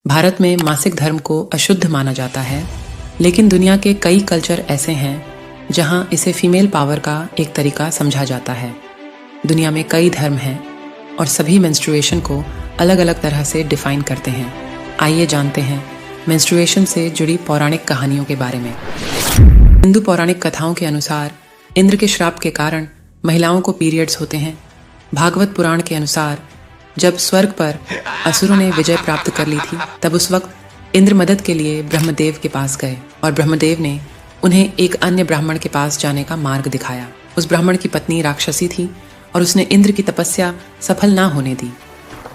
भारत में मासिक धर्म को अशुद्ध माना जाता है, लेकिन दुनिया के कई कल्चर ऐसे हैं जहां इसे फीमेल पावर का एक तरीका समझा जाता है। दुनिया में कई धर्म हैं और सभी मेंस्ट्रुएशन को अलग अलग तरह से डिफाइन करते हैं। आइए जानते हैं मेंस्ट्रुएशन से जुड़ी पौराणिक कहानियों के बारे में। हिंदू पौराणिक कथाओं के अनुसार इंद्र के श्राप के कारण महिलाओं को पीरियड्स होते हैं। भागवत पुराण के अनुसार जब स्वर्ग पर असुरों ने विजय प्राप्त कर ली थी, तब उस वक्त इंद्र मदद के लिए ब्रह्मदेव के पास गए और ब्रह्मदेव ने उन्हें एक अन्य ब्राह्मण के पास जाने का मार्ग दिखाया। उस ब्राह्मण की पत्नी राक्षसी थी और उसने इंद्र की तपस्या सफल ना होने दी।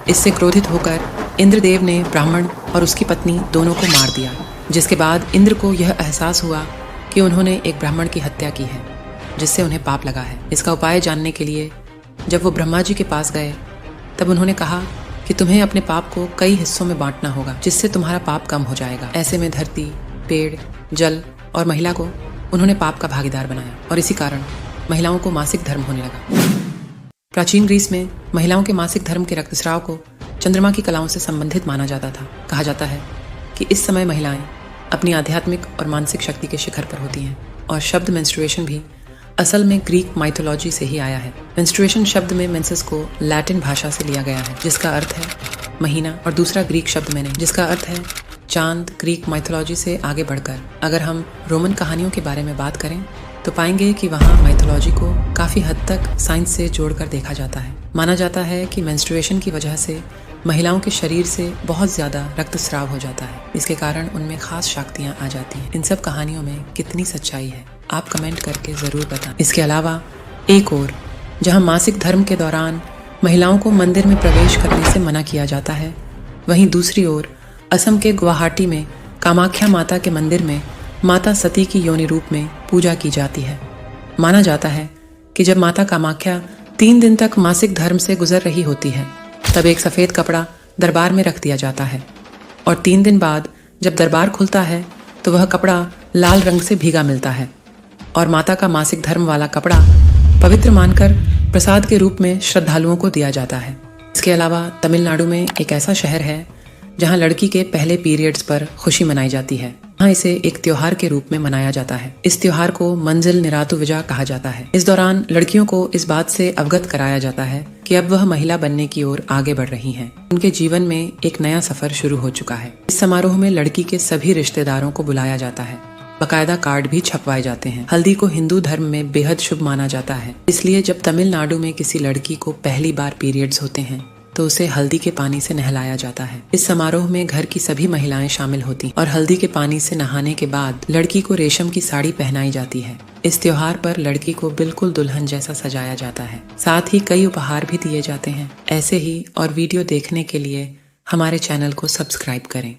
इससे क्रोधित होकर इंद्रदेव ने ब्राह्मण और उसकी पत्नी दोनों को मार दिया, जिसके बाद इंद्र को यह एहसास हुआ कि उन्होंने एक ब्राह्मण की हत्या की है, जिससे उन्हें पाप लगा है। इसका उपाय जानने के लिए जब वो ब्रह्मा जी के पास गए, तब उन्होंने कहा कि तुम्हें अपने पाप को कई हिस्सों में बांटना होगा, जिससे तुम्हारा पाप कम हो जाएगा। ऐसे में धरती, पेड़, जल और महिला को उन्होंने पाप का भागीदार बनाया और इसी कारण महिलाओं को मासिक धर्म होने लगा। प्राचीन ग्रीस में महिलाओं के मासिक धर्म के रक्तस्राव को चंद्रमा की कलाओं से संबंधित माना जाता था। कहा जाता है कि इस समय महिलाएं अपनी आध्यात्मिक और मानसिक शक्ति के शिखर पर होती हैं और शब्द मेंस्ट्रुएशन भी असल में ग्रीक माइथोलॉजी से ही आया है। मेंस्ट्रुएशन शब्द में मेंसेस को लैटिन भाषा से लिया गया है, जिसका अर्थ है महीना, और दूसरा ग्रीक शब्द मैंने, जिसका अर्थ है चांद। ग्रीक माइथोलॉजी से आगे बढ़कर अगर हम रोमन कहानियों के बारे में बात करें तो पाएंगे कि वहाँ माइथोलॉजी को काफ़ी हद तक साइंस से जोड़कर देखा जाता है। माना जाता है कि मेंस्ट्रुएशन की वजह से महिलाओं के शरीर से बहुत ज़्यादा रक्तस्राव हो जाता है। इसके कारण उनमें खास शक्तियाँ आ जाती हैं। इन सब कहानियों में कितनी सच्चाई है, आप कमेंट करके ज़रूर बताएं। इसके अलावा एक और जहाँ मासिक धर्म के दौरान महिलाओं को मंदिर में प्रवेश करने से मना किया जाता है, वहीं दूसरी ओर असम के गुवाहाटी में कामाख्या माता के मंदिर में माता सती की योनि रूप में पूजा की जाती है। माना जाता है कि जब माता कामाख्या 3 दिन तक मासिक धर्म से गुजर रही होती है, तब एक सफ़ेद कपड़ा दरबार में रख दिया जाता है और 3 दिन बाद जब दरबार खुलता है तो वह कपड़ा लाल रंग से भीगा मिलता है और माता का मासिक धर्म वाला कपड़ा पवित्र मानकर प्रसाद के रूप में श्रद्धालुओं को दिया जाता है। इसके अलावा तमिलनाडु में एक ऐसा शहर है जहां लड़की के पहले पीरियड्स पर खुशी मनाई जाती है। वहाँ इसे एक त्योहार के रूप में मनाया जाता है। इस त्योहार को मंजिल निरातु विजा कहा जाता है। इस दौरान लड़कियों को इस बात से अवगत कराया जाता है कि अब वह महिला बनने की ओर आगे बढ़ रही हैं। उनके जीवन में एक नया सफर शुरू हो चुका है। इस समारोह में लड़की के सभी रिश्तेदारों को बुलाया जाता है। बाकायदा कार्ड भी छपवाए जाते हैं। हल्दी को हिंदू धर्म में बेहद शुभ माना जाता है, इसलिए जब तमिलनाडु में किसी लड़की को पहली बार पीरियड्स होते हैं तो उसे हल्दी के पानी से नहलाया जाता है। इस समारोह में घर की सभी महिलाएं शामिल होती और हल्दी के पानी से नहाने के बाद लड़की को रेशम की साड़ी पहनाई जाती है। इस त्योहार पर लड़की को बिल्कुल दुल्हन जैसा सजाया जाता है। साथ ही कई उपहार भी दिए जाते हैं। ऐसे ही और वीडियो देखने के लिए हमारे चैनल को सब्सक्राइब करें।